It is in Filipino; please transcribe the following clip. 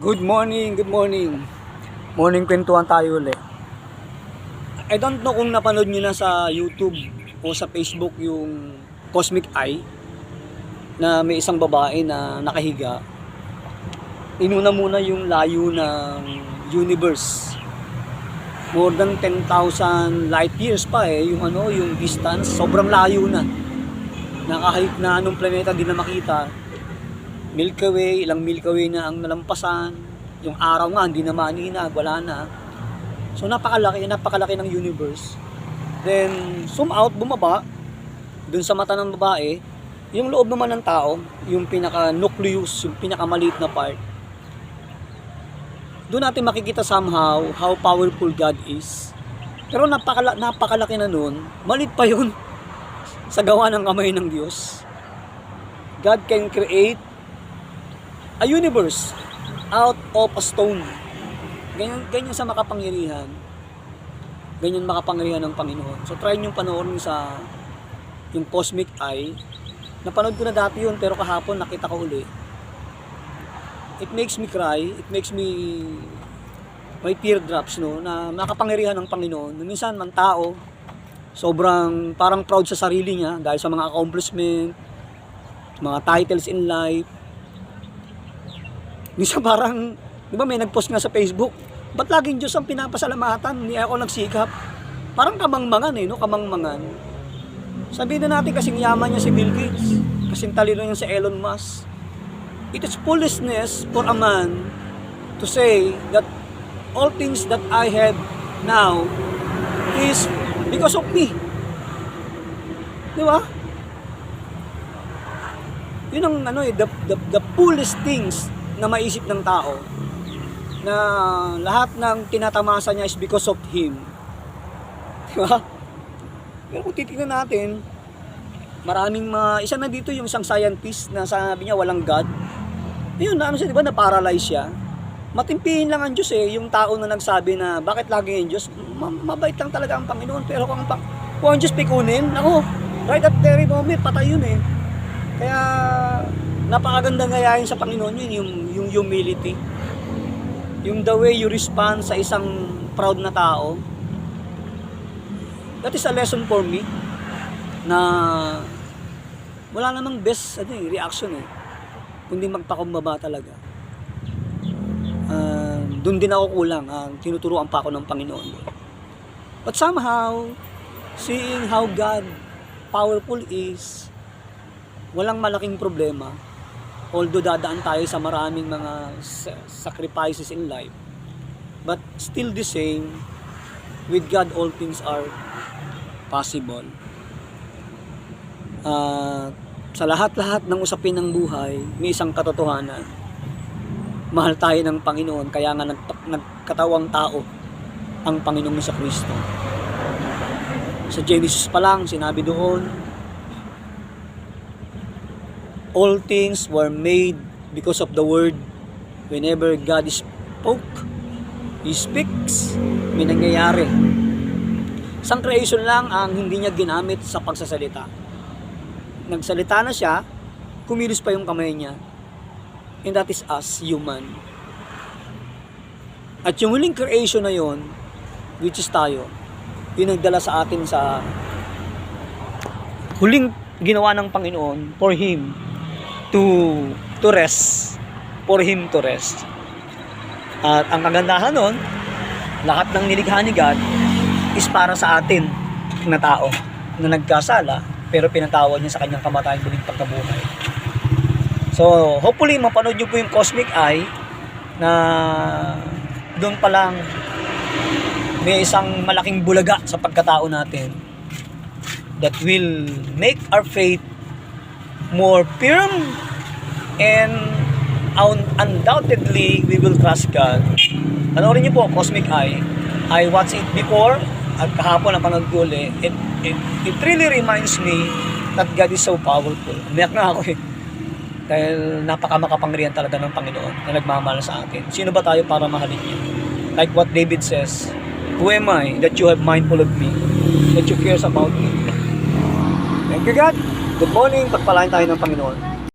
Good morning, good morning. Morning kwentuhan tayo ulit. I don't know kung napanood nyo na sa YouTube o sa Facebook yung Cosmic Eye na may isang babae na nakahiga. Inuna muna yung layo ng universe. More than 10,000 light years pa yung distance. Sobrang layo na. Kahit na anong planeta din na makita. Milky Way, ilang Milky Way na ang nalampasan. Yung araw nga, hindi na maninag, wala na. So napakalaki ng universe. Then, zoom out, bumaba, dun sa mata ng babae, yung loob naman ng tao, yung pinaka-nucleus, yung pinaka-maliit na part. Doon natin makikita somehow how powerful God is. Pero napakalaki na nun, maliit pa yun sa gawa ng kamay ng Diyos. God can create a universe out of a stone. Ganyan sa makapangyarihan. Ganyan makapangyarihan ng Panginoon. So try nyo panoorin sa yung Cosmic Eye. Napanood ko na dati yun, pero kahapon nakita ko uli. It makes me cry. It makes me may teardrops, no, na makapangyarihan ng Panginoon. Minsan man tao, sobrang parang proud sa sarili niya dahil sa mga accomplishment, mga titles in life. Minsan parang, di ba may nag-post nga sa Facebook, ba't laging Diyos ang pinapasalamatan, hindi ako nagsikap? Parang kamangmangan no? Kamangmangan. Sabihin na natin kasing yaman niya si Bill Gates, kasing talino niya si Elon Musk. It is foolishness for a man to say that all things that I have now is because of me. Di ba? Yun ang the foolish things na maisip ng tao, na lahat ng tinatamasa niya is because of him. Diba? Pero kung titignan natin, maraming isa na dito yung isang scientist na sabi niya walang God. Ayun, siya, diba, na-paralyze siya. Matimpihin lang ang Diyos yung tao na nagsabi na bakit lagi yung Diyos, mabait lang talaga ang Panginoon, pero kung ang Diyos pikunin, ako, right at very moment, patay yun Kaya, napakaganda ngayahin sa Panginoon yung humility. Yung the way you respond sa isang proud na tao. That is a lesson for me na wala namang best reaction kundi magpakumbaba talaga. Doon din ako kulang. Tinuturuan pa ako ng Panginoon. But somehow, seeing how God powerful is, walang malaking problema. Although dadaan tayo sa maraming mga sacrifices in life, but still the same, with God all things are possible. Sa lahat-lahat ng usapin ng buhay, may isang katotohanan. Mahal tayo ng Panginoon, kaya nga nagkatawang tao ang Panginoon sa Kristo. Sa Genesis pa lang, sinabi doon, all things were made because of the word. Whenever God spoke, He speaks, may nangyayari. Isang creation lang ang hindi niya ginamit sa pagsasalita. Nagsalita na siya, kumilos pa yung kamay niya. And that is us, human. At yung huling creation na yon, which is tayo, yung nagdala sa atin sa huling ginawa ng Panginoon for Him to rest, for Him to rest. At ang kagandahan nun, lahat ng nilikha ni God is para sa atin na tao na nagkasala, pero pinatawad niya sa kanyang kamatayan muling pagkabuhay. So hopefully mapanood niyo po yung Cosmic Eye, na doon pa lang may isang malaking bulaga sa pagkatao natin that will make our faith more firm, and undoubtedly we will trust God. Panoorin niyo po Cosmic Eye. I watched it before at kahapon napanood ko ulit. It really reminds me that God is so powerful. Umiyak na ako dahil napakamakapangyarihan talaga ng Panginoon na nagmamahal sa atin. Sino ba tayo para mahalin niya? Like what David says, who am I that you have mindful of me, that you cares about me? Thank you God. Good morning, pagpalain tayo ng Panginoon.